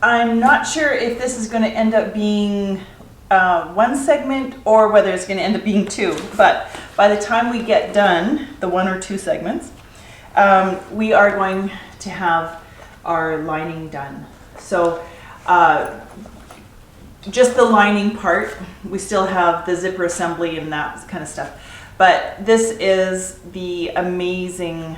I'm not sure if this is going to end up being one segment or whether it's going to end up being two, but by the time we get done, the 1 or 2 segments, we are going to have our lining done. So just the lining part, we still have the zipper assembly and that kind of stuff, but this is the amazing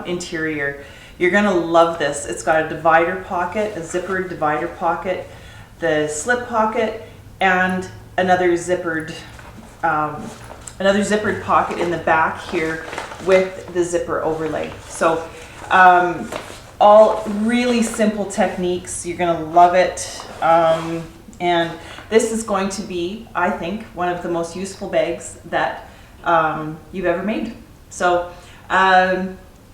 interior. You're going to love this. It's got a divider pocket, a zippered divider pocket, the slip pocket, and another zippered pocket in the back here with the zipper overlay. So all really simple techniques. You're going to love it. And this is going to be, I think, one of the most useful bags that you've ever made. So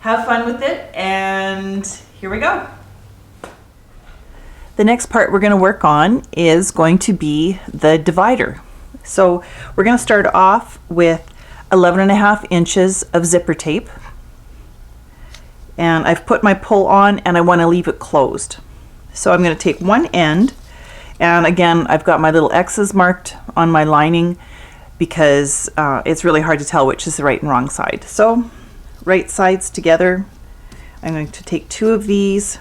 have fun with it, and here we go. The next part we're going to work on is going to be the divider. So we're going to start off with 11.5 inches of zipper tape, and I've put my pull on and I want to leave it closed. So I'm going to take one end, and again I've got my little X's marked on my lining because it's really hard to tell which is the right and wrong side. So right sides together, I'm going to take 2 of these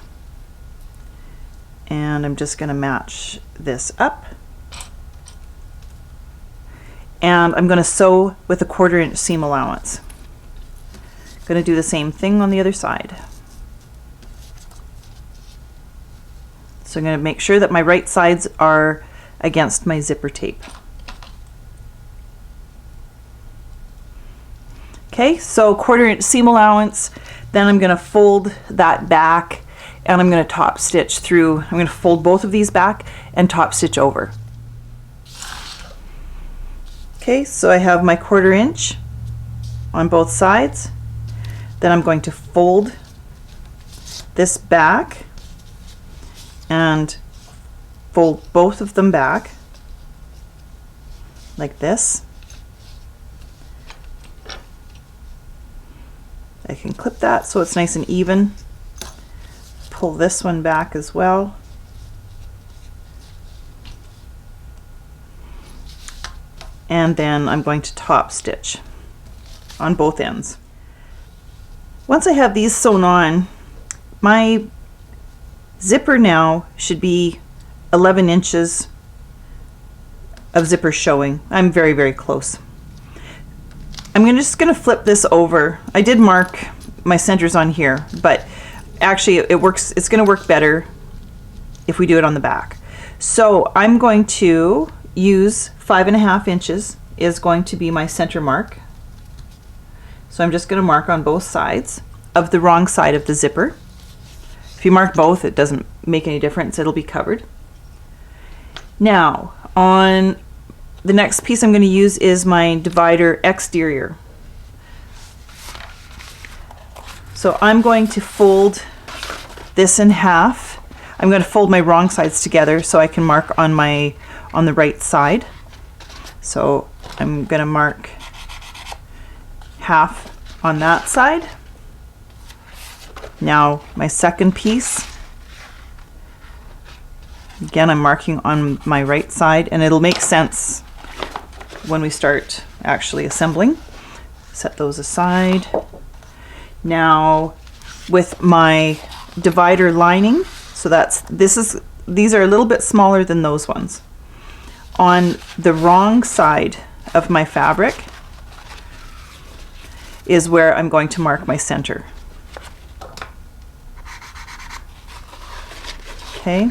and I'm just going to match this up, and I'm going to sew with a 1/4 inch seam allowance. Going to do the same thing on the other side. So I'm going to make sure that my right sides are against my zipper tape. Okay, so 1/4 inch seam allowance, then I'm going to fold that back and I'm going to top stitch through. I'm going to fold both of these back and top stitch over. Okay, so I have my 1/4 inch on both sides. Then I'm going to fold this back and fold both of them back like this. I can clip that so it's nice and even. Pull this one back as well. And then I'm going to top stitch on both ends. Once I have these sewn on, my zipper now should be 11 inches of zipper showing. I'm very, very close. I'm just going to flip this over. I did mark my centers on here, but actually it works. It's going to work better if we do it on the back. So I'm going to use 5.5 inches is going to be my center mark. So I'm just going to mark on both sides of the wrong side of the zipper. If you mark both, it doesn't make any difference. It'll be covered. Now on the next piece I'm going to use is my divider exterior. So I'm going to fold this in half. I'm going to fold my wrong sides together so I can mark on the right side. So I'm going to mark half on that side. Now my second piece, again I'm marking on my right side, and it'll make sense when we start actually assembling. Set those aside. Now with my divider lining, so these are a little bit smaller than those ones. On the wrong side of my fabric is where I'm going to mark my center. Okay.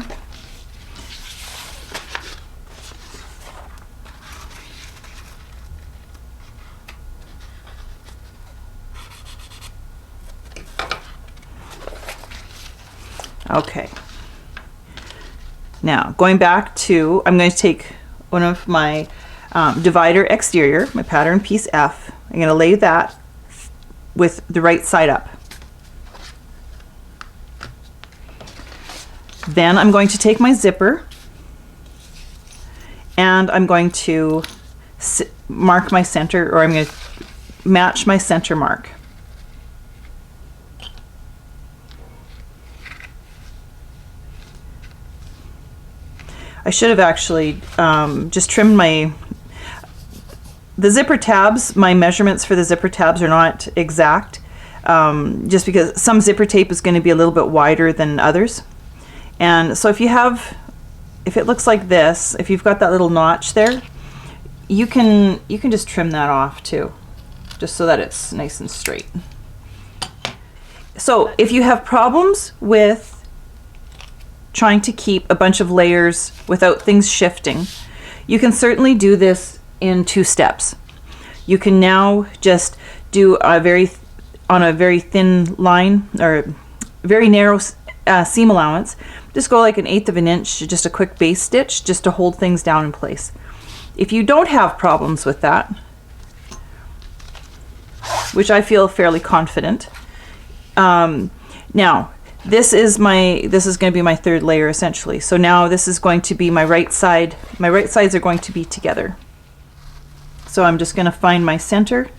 Okay. Now going back to, I'm going to take one of my divider exterior, my pattern piece F. I'm going to lay that with the right side up. Then I'm going to take my zipper and I'm going to mark my center, or I'm going to match my center mark. I should have actually just trimmed the zipper tabs. My measurements for the zipper tabs are not exact, just because some zipper tape is going to be a little bit wider than others. And so if it looks like this, if you've got that little notch there, you can just trim that off too, just so that it's nice and straight. So if you have problems with trying to keep a bunch of layers without things shifting, you can certainly do this in 2 steps. You can now just do on a very thin line, or very narrow seam allowance. Just go like 1/8 of an inch, just a quick base stitch, just to hold things down in place. If you don't have problems with that, which I feel fairly confident, now this is going to be my 3rd layer essentially. So now this is going to be my right side. My right sides are going to be together. So I'm just going to find my center,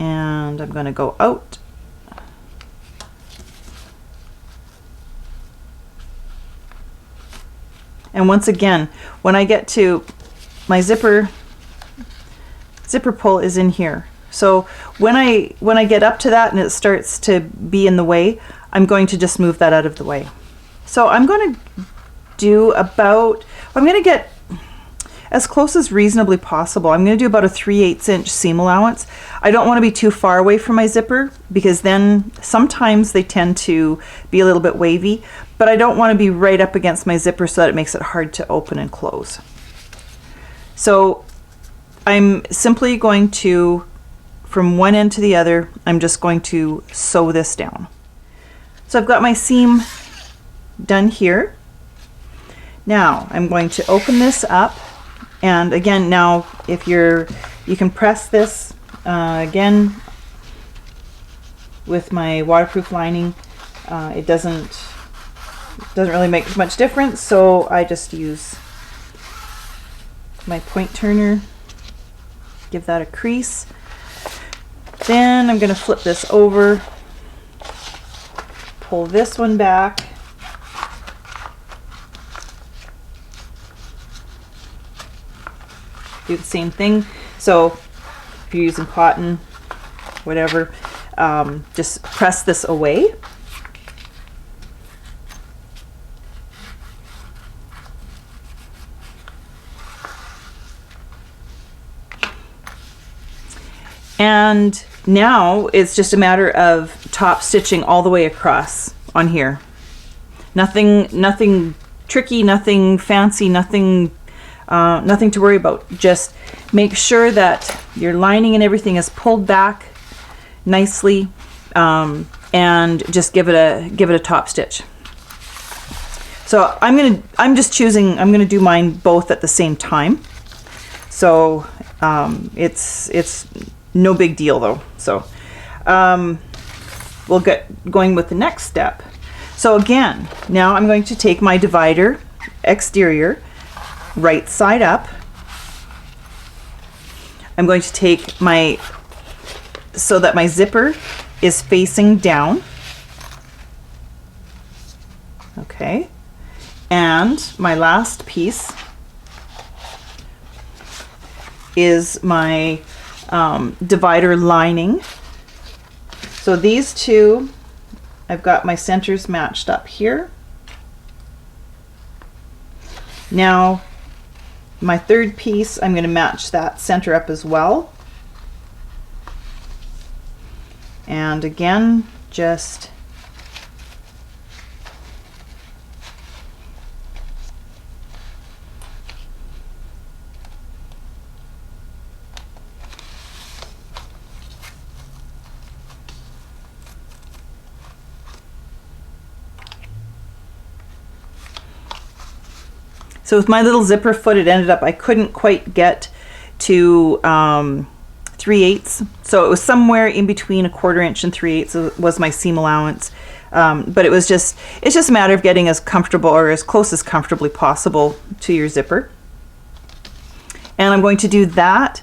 and I'm going to go out. And once again, when I get to my zipper pull is in here. So when I get up to that and it starts to be in the way, I'm going to just move that out of the way. So I'm going to get as close as reasonably possible. I'm going to do about a 3/8 inch seam allowance. I don't want to be too far away from my zipper, because then sometimes they tend to be a little bit wavy, but I don't want to be right up against my zipper so that it makes it hard to open and close. So I'm simply going to, from one end to the other, I'm just going to sew this down. So I've got my seam done here. Now I'm going to open this up, and again, now you can press this again with my waterproof lining. It doesn't really make much difference, so I just use my point turner, give that a crease. Then I'm going to flip this over, pull this one back, do the same thing. So if you're using cotton, whatever, just press this away. And now it's just a matter of top stitching all the way across on here. Nothing tricky, nothing fancy, nothing to worry about. Just make sure that your lining and everything is pulled back nicely, and just give it a top stitch. So I'm gonna do mine both at the same time. So it's no big deal though. So we'll get going with the next step. So again, now I'm going to take my divider exterior, right side up. I'm going to take so that my zipper is facing down. Okay. And my last piece is my divider lining. So these two, I've got my centers matched up here. Now my third piece, I'm going to match that center up as well. And again, just so with my little zipper foot, it ended up, I couldn't quite get to 3/8, so it was somewhere in between 1/4 inch and 3/8 was my seam allowance. But it's just a matter of getting as comfortable, or as close as comfortably possible to your zipper. And I'm going to do that,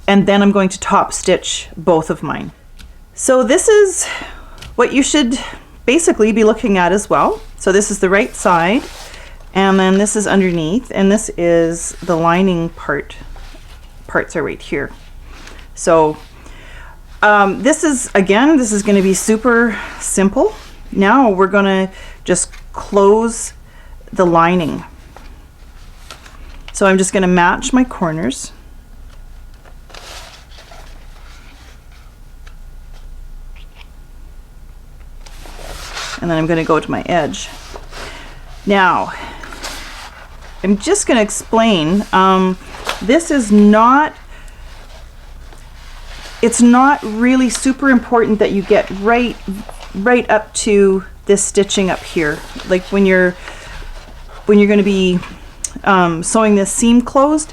and then I'm going to top stitch both of mine. So this is what you should basically be looking at as well. So this is the right side, and then this is underneath, and this is the lining parts are right here. So this is going to be super simple. Now we're going to just close the lining. So I'm just going to match my corners. And then I'm going to go to my edge. Now, I'm just going to explain, this is not, it's not really super important that you get right up to this stitching up here. Like when you're going to be sewing this seam closed,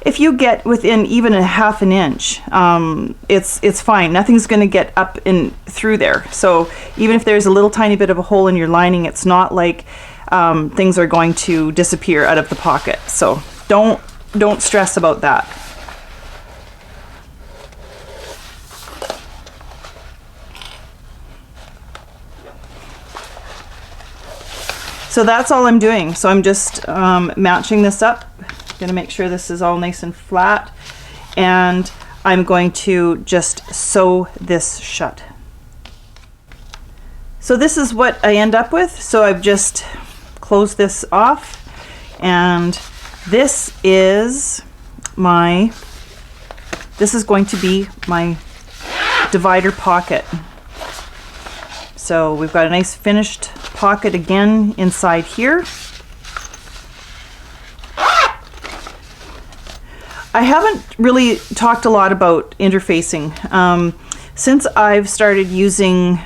if you get within even a half an inch, it's fine. Nothing's going to get up in through there. So even if there's a little tiny bit of a hole in your lining, it's not like things are going to disappear out of the pocket. So don't stress about that. So that's all I'm doing. So I'm just matching this up. Gonna make sure this is all nice and flat, and I'm going to just sew this shut. So this is what I end up with. So I've just closed this off, and this is going to be my divider pocket. So we've got a nice finished pocket again inside here. I haven't really talked a lot about interfacing. Since I've started using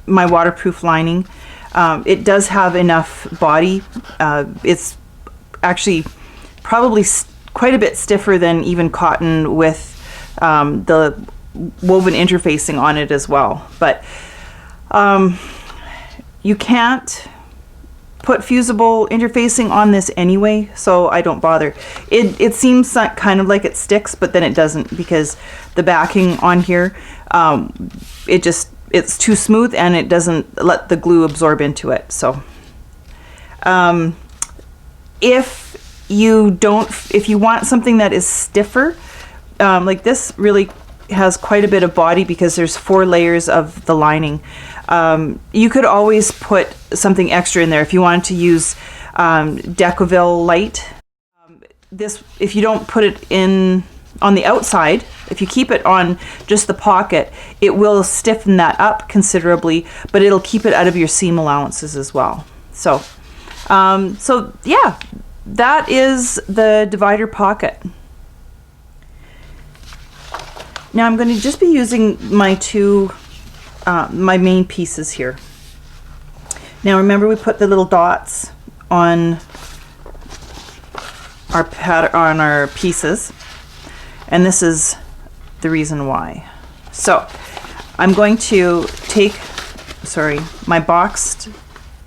my waterproof lining, it does have enough body. It's actually probably quite a bit stiffer than even cotton with the woven interfacing on it as well. But you can't put fusible interfacing on this anyway, so I don't bother. It seems kind of like it sticks, but then it doesn't, because the backing on here, it's too smooth and it doesn't let the glue absorb into it. So if you want something that is stiffer, like this really has quite a bit of body because there's 4 layers of the lining. You could always put something extra in there if you wanted to use Decovil light. If you don't put it in on the outside, if you keep it on just the pocket, it will stiffen that up considerably, but it'll keep it out of your seam allowances as well. So yeah, that is the divider pocket. Now I'm going to just be using my my main pieces here. Now remember, we put the little dots on our on our pieces, and this is the reason why. So I'm going to take, my boxed,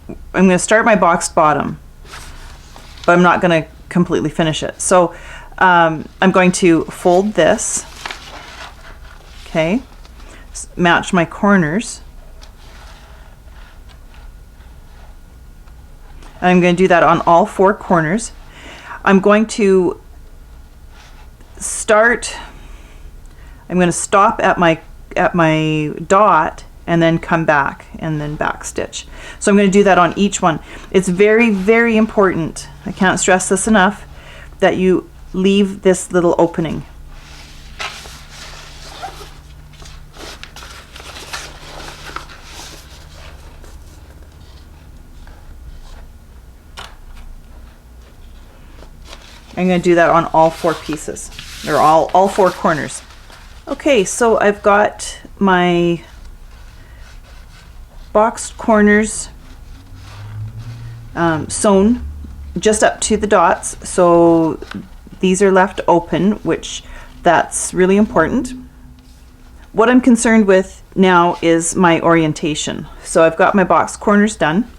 I'm going to start my boxed bottom, but I'm not going to completely finish it. So I'm going to fold this, okay, match my corners, and I'm going to do that on all 4 corners. I'm going to stop at my dot and then come back and then back stitch. So I'm going to do that on each one. It's very, very important, I can't stress this enough, that you leave this little opening. I'm going to do that on all 4 pieces, or all 4 corners. Okay, so I've got my boxed corners sewn just up to the dots, so these are left open, which that's really important. What I'm concerned with now is my orientation. So I've got my boxed corners done,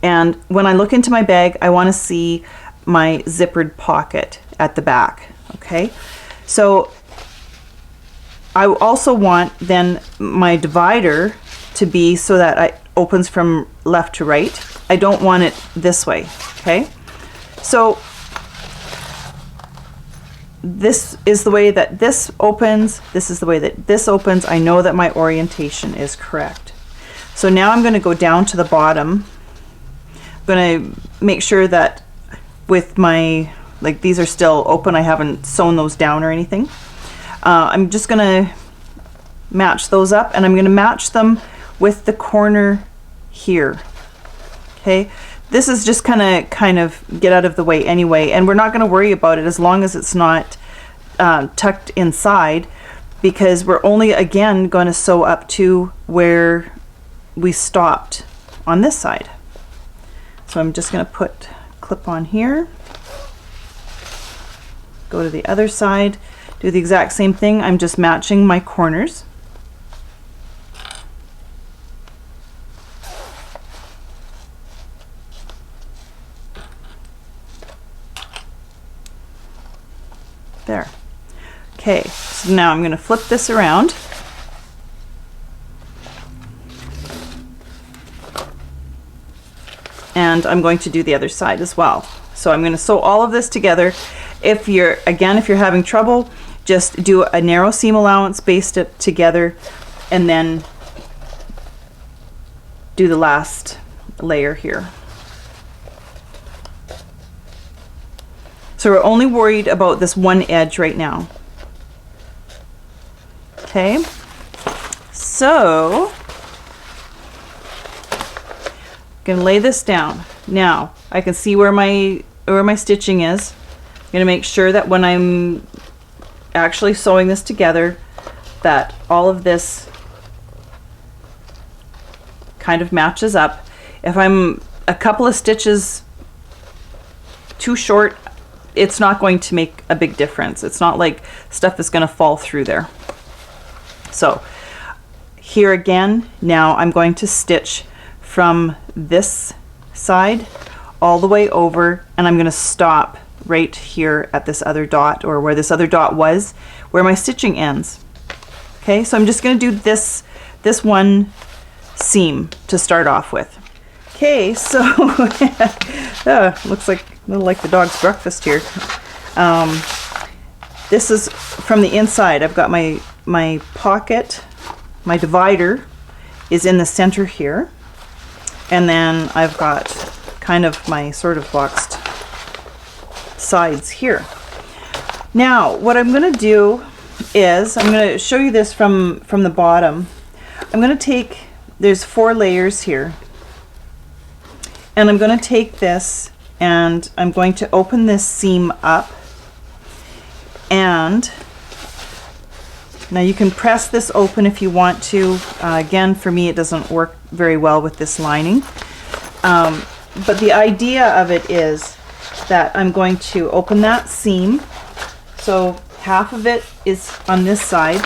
and when I look into my bag, I want to see my zippered pocket at the back. Okay, so I also want then my divider to be so that it opens from left to right. I don't want it this way, okay? So this is the way that this opens, this is the way that this opens. I know that my orientation is correct. So now I'm going to go down to the bottom. I'm going to make sure that with my, like, these are still open, I haven't sewn those down or anything. I'm just going to match those up, and I'm going to match them with the corner here. Okay, this is just kind of get out of the way anyway, and we're not going to worry about it as long as it's not tucked inside, because we're only again going to sew up to where we stopped on this side. So I'm just going to put clip on here, go to the other side, do the exact same thing. I'm just matching my corners. There. Okay, so now I'm going to flip this around. And I'm going to do the other side as well. So I'm going to sew all of this together. If you're having trouble, just do a narrow seam allowance, baste it together, and then do the last layer here. So we're only worried about this one edge right now. Okay, so I'm gonna lay this down. Now I can see where my stitching is. I'm gonna make sure that when I'm actually sewing this together, that all of this kind of matches up. If I'm a couple of stitches too short, it's not going to make a big difference. It's not like stuff is going to fall through there. So here again, now I'm going to stitch from this side all the way over, and I'm going to stop right here at this other dot, or where this other dot was, where my stitching ends. Okay, so I'm just going to do this one seam to start off with. Okay, so looks like a little like the dog's breakfast here. This is from the inside. I've got my pocket, my divider is in the center here, and then I've got kind of my sort of boxed sides here. Now what I'm going to do is I'm going to show you this from the bottom. I'm going to take, there's 4 layers here, and I'm going to take this and I'm going to open this seam up, and now you can press this open if you want to. Again, for me it doesn't work very well with this lining, but the idea of it is that I'm going to open that seam, so half of it is on this side,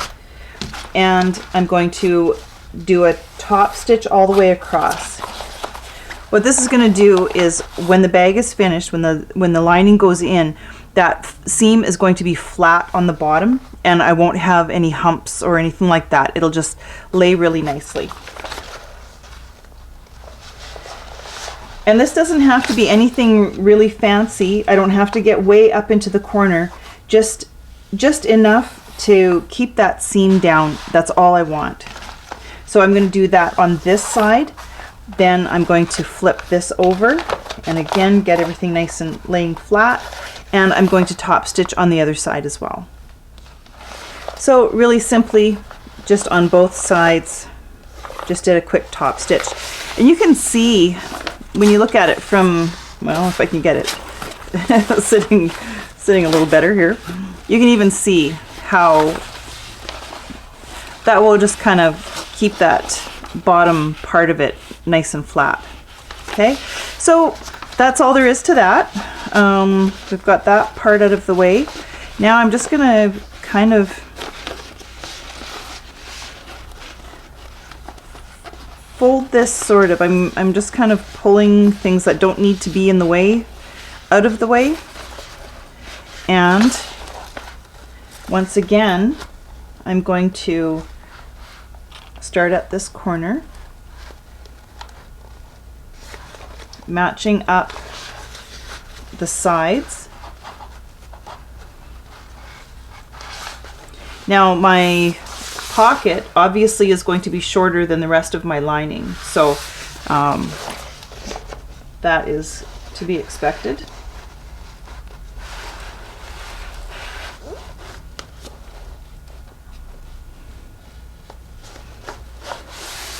and I'm going to do a top stitch all the way across. What this is going to do is when the bag is finished, when the lining goes in, that seam is going to be flat on the bottom, and I won't have any humps or anything like that. It'll just lay really nicely. And this doesn't have to be anything really fancy. I don't have to get way up into the corner. Just enough to keep that seam down. That's all I want. So I'm going to do that on this side. Then I'm going to flip this over and again get everything nice and laying flat, and I'm going to top stitch on the other side as well. So really simply, just on both sides, just did a quick top stitch. And you can see when you look at it from, well, if I can get it sitting a little better here, you can even see how that will just kind of keep that bottom part of it nice and flat. Okay, so that's all there is to that. We've got that part out of the way. Now I'm just gonna kind of fold this sort of, I'm just kind of pulling things that don't need to be in the way out of the way. And once again, I'm going to start at this corner matching up the sides. Now my pocket obviously is going to be shorter than the rest of my lining, so that is to be expected.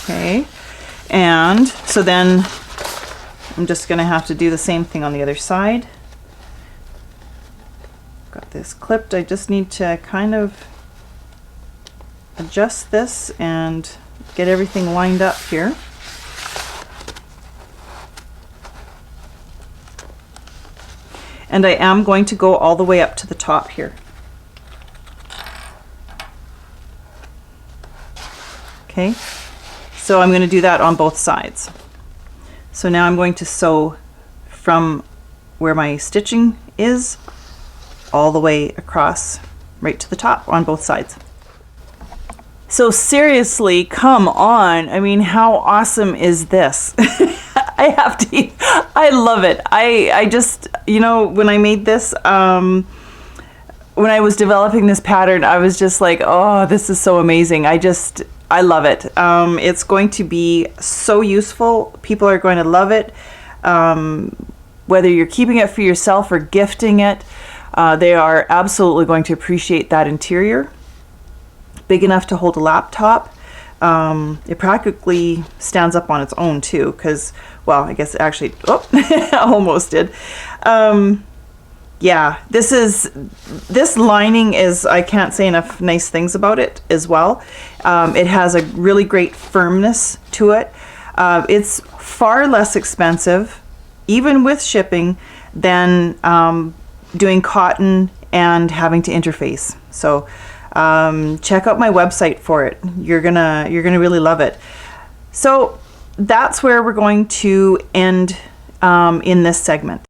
Okay, and so then I'm just going to have to do the same thing on the other side. Got this clipped. I just need to kind of adjust this and get everything lined up here. And I am going to go all the way up to the top here. Okay, so I'm going to do that on both sides. So now I'm going to sew from where my stitching is all the way across right to the top on both sides. So seriously, come on. I mean, how awesome is this? I have to, I love it. I just, you know, when I made this, when I was developing this pattern, I was just like, oh, this is so amazing. I love it. It's going to be so useful. People are going to love it. Whether you're keeping it for yourself or gifting it, they are absolutely going to appreciate that interior. Big enough to hold a laptop. It practically stands up on its own too, because, well, I guess actually, oh, almost did. Yeah, this lining is, I can't say enough nice things about it as well. It has a really great firmness to it. It's far less expensive, even with shipping, than doing cotton and having to interface. So check out my website for it. You're gonna really love it. So that's where we're going to end in this segment.